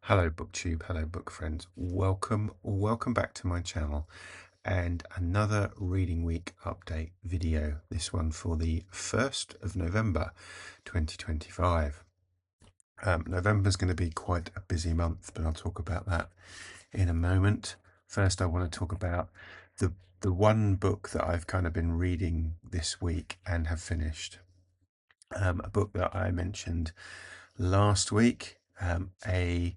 Hello booktube, hello book friends, welcome back to my channel and another reading week update video, this one for the 1st of November 2025. November's going to be quite a busy month, but I'll talk about that in a moment. First I want to talk about the one book that I've kind of been reading this week and have finished. A book that I mentioned last week, a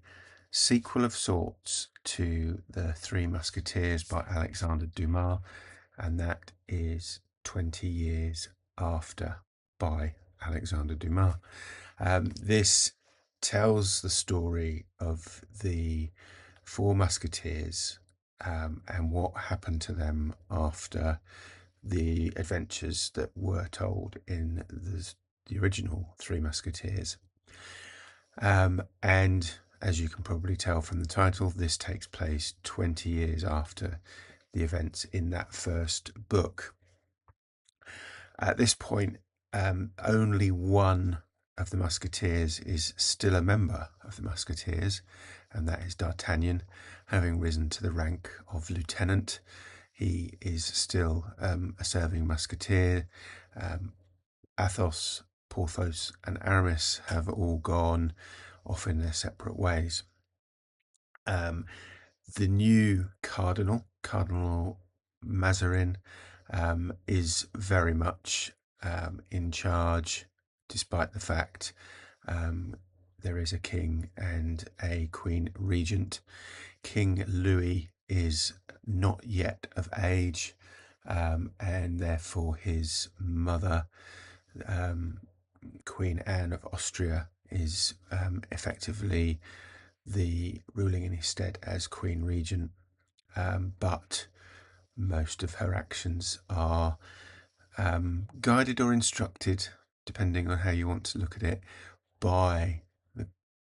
sequel of sorts to The Three Musketeers by Alexandre Dumas, and that is 20 Years After by Alexandre Dumas. This tells the story of the four musketeers and what happened to them after the adventures that were told in the original Three Musketeers. And as you can probably tell from the title, this takes place 20 years after the events in that first book. At this point, only one of the Musketeers is still a member of the Musketeers, and that is D'Artagnan, having risen to the rank of lieutenant. He is still a serving musketeer. Athos, Porthos, and Aramis have all gone off in their separate ways. The new Cardinal Mazarin, is very much in charge, despite the fact there is a king and a queen regent. King Louis is not yet of age, and therefore his mother, Queen Anne of Austria, is effectively the ruling in his stead as Queen Regent, but most of her actions are guided or instructed, depending on how you want to look at it, by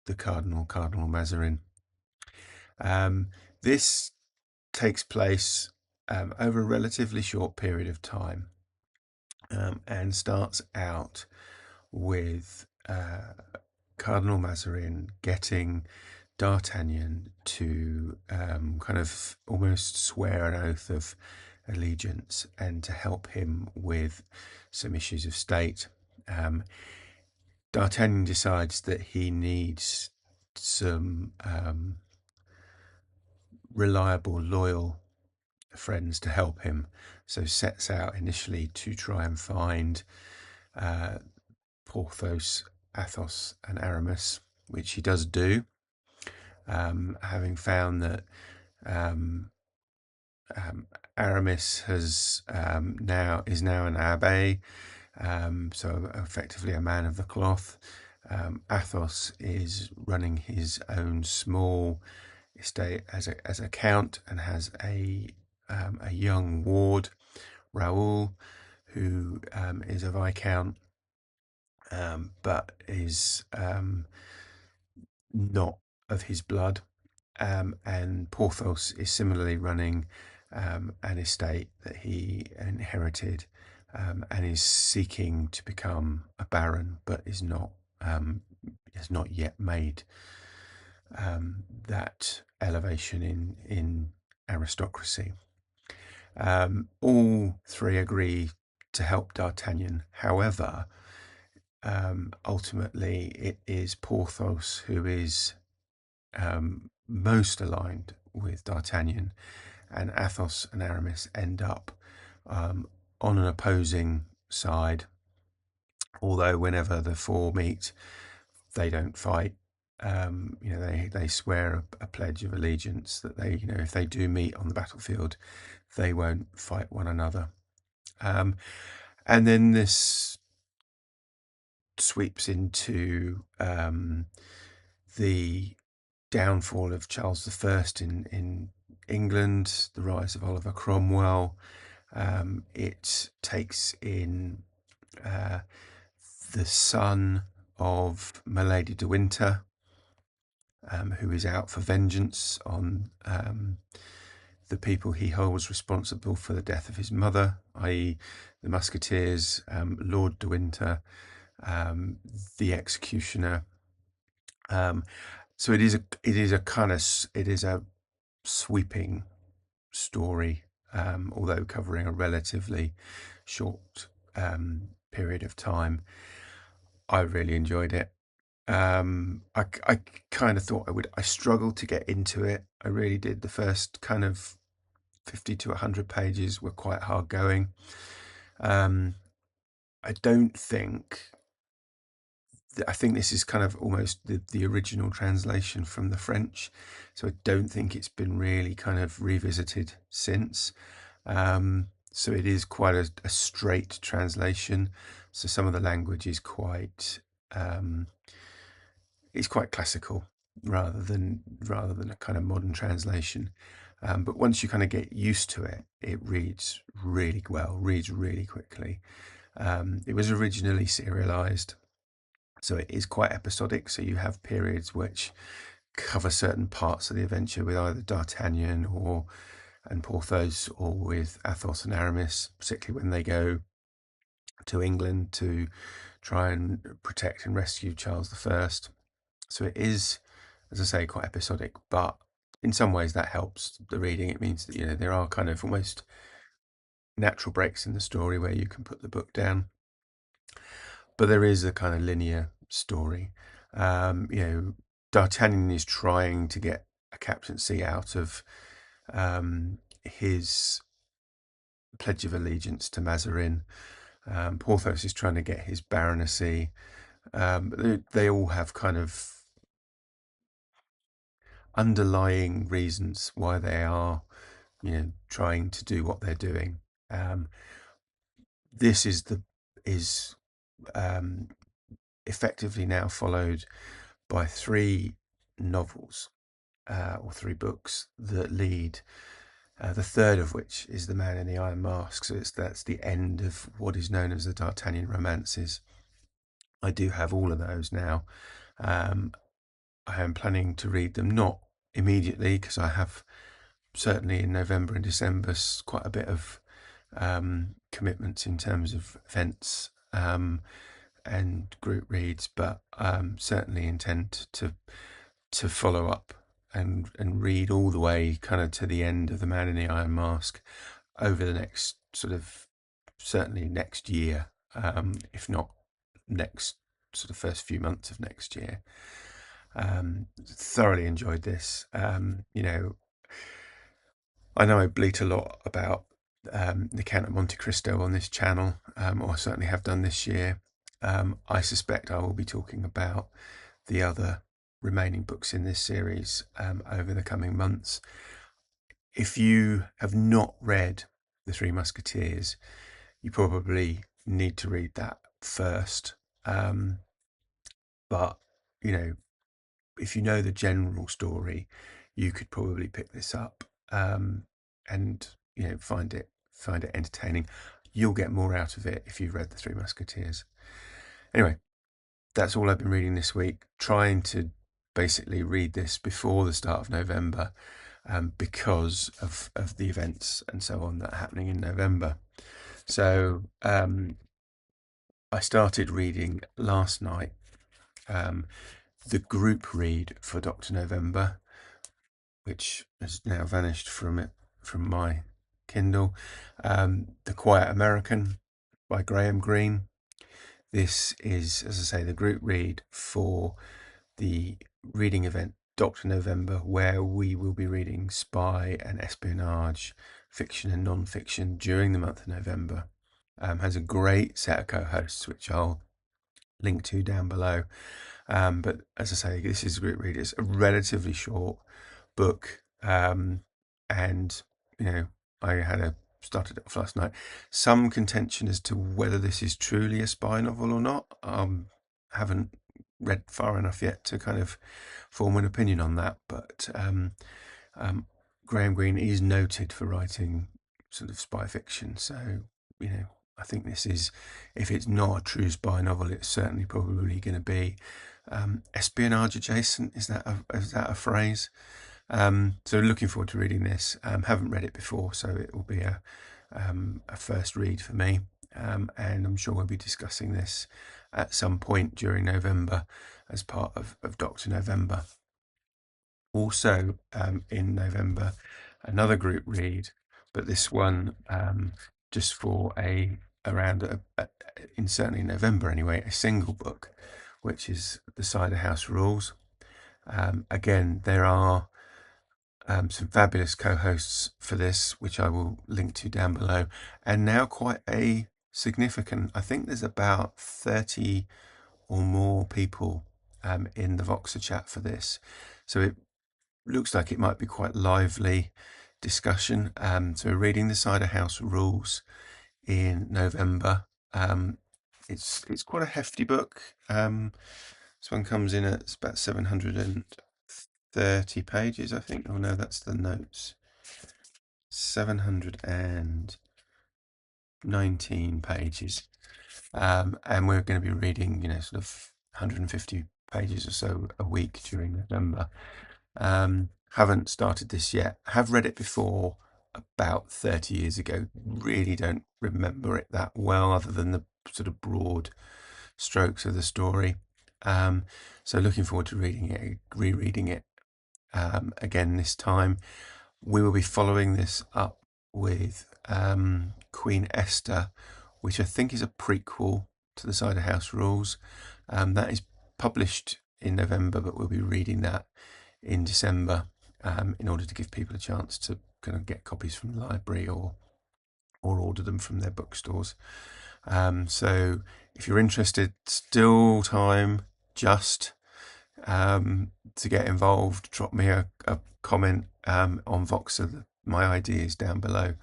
the Cardinal Mazarin. This takes place over a relatively short period of time, and starts out with Cardinal Mazarin getting D'Artagnan to kind of almost swear an oath of allegiance and to help him with some issues of state. D'Artagnan decides that he needs some reliable, loyal friends to help him, so sets out initially to try and find Porthos, Athos, and Aramis, which he does do. Having found that Aramis is now an abbé, so effectively a man of the cloth. Athos is running his own small estate as a count and has a young ward, Raoul, who is a viscount, but is not of his blood. And Porthos is similarly running an estate that he inherited, and is seeking to become a baron, but has not yet made that elevation in aristocracy. All three agree to help D'Artagnan. However, ultimately it is Porthos who is most aligned with D'Artagnan, and Athos and Aramis end up on an opposing side, although whenever the four meet they don't fight. They swear a pledge of allegiance that they, if they do meet on the battlefield, they won't fight one another. And then this sweeps into the downfall of Charles I in England, the rise of Oliver Cromwell. It takes in the son of Milady de Winter, who is out for vengeance on the people he holds responsible for the death of his mother, i.e. the Musketeers, Lord de Winter, the executioner. So it is a kind of, it is a sweeping story, although covering a relatively short period of time. I really enjoyed it. I kind of thought I struggled to get into it. I really did. The first kind of 50 to 100 pages were quite hard going. I don't think, I think this is kind of almost the original translation from the French, so I don't think it's been really kind of revisited since. So it is quite a straight translation. So some of the language is quite it's quite classical rather than a kind of modern translation. But once you kind of get used to it, it reads really well, reads really quickly. It was originally serialized, so it is quite episodic. So you have periods which cover certain parts of the adventure with either D'Artagnan and Porthos, or with Athos and Aramis, particularly when they go to England to try and protect and rescue Charles I. So it is, as I say, quite episodic, but in some ways that helps the reading. It means that, you know, there are kind of almost natural breaks in the story where you can put the book down, but there is a kind of linear story. You know, D'Artagnan is trying to get a captaincy out of his pledge of allegiance to Mazarin. Porthos is trying to get his baronetcy. They all have kind of underlying reasons why they are, you know, trying to do what they're doing. This is effectively now followed by three novels, or three books that lead. The third of which is The Man in the Iron Mask. So that's the end of what is known as the D'Artagnan romances. I do have all of those now. I am planning to read them, not immediately, because I have certainly in November and December quite a bit of commitments in terms of events and group reads, but certainly intend to follow up and read all the way kind of to the end of The Man in the Iron Mask over the next sort of, certainly next year, if not next sort of first few months of next year. Thoroughly enjoyed this. You know, I know I bleat a lot about the Count of Monte Cristo on this channel, or I certainly have done this year. I suspect I will be talking about the other remaining books in this series over the coming months. If you have not read The Three Musketeers, you probably need to read that first. But, you know, if you know the general story, you could probably pick this up and, you know, find it entertaining. You'll get more out of it if you've read The Three Musketeers. Anyway, that's all I've been reading this week, trying to basically read this before the start of November, because of the events and so on that are happening in November. So I started reading last night the group read for Dr. November, which has now vanished from my Kindle. The Quiet American by Greene. This is, as I say, the group read for the reading event Dr. November, where we will be reading spy and espionage, fiction and non-fiction during the month of November. Has a great set of co-hosts, which I'll link to down below. But as I say, this is a group read. It's a relatively short book, and you know, I started it off last night. Some contention as to whether this is truly a spy novel or not. Haven't read far enough yet to kind of form an opinion on that, but Greene is noted for writing sort of spy fiction, so, you know, I think this is, if it's not a true spy novel, it's certainly probably going to be espionage adjacent. Is that a phrase? So looking forward to reading this. Haven't read it before, so it will be a first read for me, and I'm sure we'll be discussing this at some point during November as part of Dr. November. Also in November, another group read, but this one just for in certainly November anyway, a single book, which is the Cider House Rules. Again, there are some fabulous co-hosts for this, which I will link to down below, and now quite a significant, I think there's about 30 or more people in the Voxer chat for this. So it looks like it might be quite lively discussion. So we're reading the Cider House Rules in November. It's quite a hefty book. This one comes in at about 730 pages, I think. Oh no, that's the notes. 719 pages. And we're going to be reading, sort of 150 pages or so a week during November. Haven't started this yet. Have read it before about 30 years ago. Really don't remember it that well, other than the sort of broad strokes of the story. So looking forward to rereading it again this time. We will be following this up with Queen Esther, which I think is a prequel to the Cider House Rules. That is published in November, but we'll be reading that in December in order to give people a chance to kind of get copies from the library or order them from their bookstores. So if you're interested, still time just to get involved. Drop me a comment on Voxer. My ID is down below,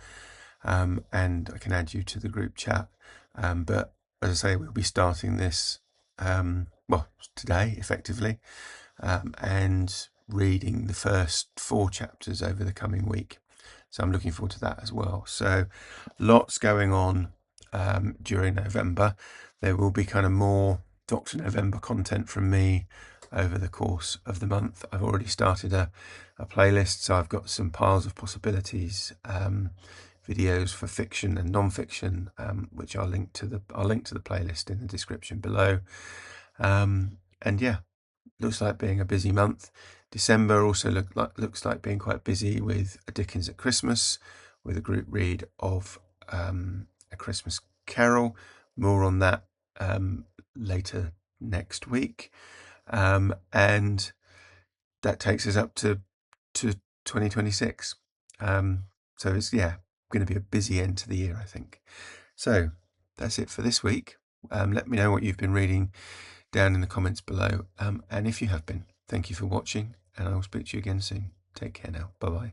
and I can add you to the group chat. But as I say, we'll be starting this today, effectively, and reading the first 4 chapters over the coming week. So I'm looking forward to that as well. So lots going on during November. There will be kind of more Dr. November content from me over the course of the month. I've already started a playlist, so I've got some piles of possibilities, videos for fiction and non-fiction, which I'll link to the playlist in the description below. And yeah, looks like being a busy month. December also looks like being quite busy with A Dickens at Christmas, with a group read of A Christmas Carol. More on that later next week. And that takes us up to 2026. So it's going to be a busy end to the year, I think. So that's it for this week. Let me know what you've been reading down in the comments below. And if you have been, thank you for watching, and I will speak to you again soon. Take care now. Bye bye.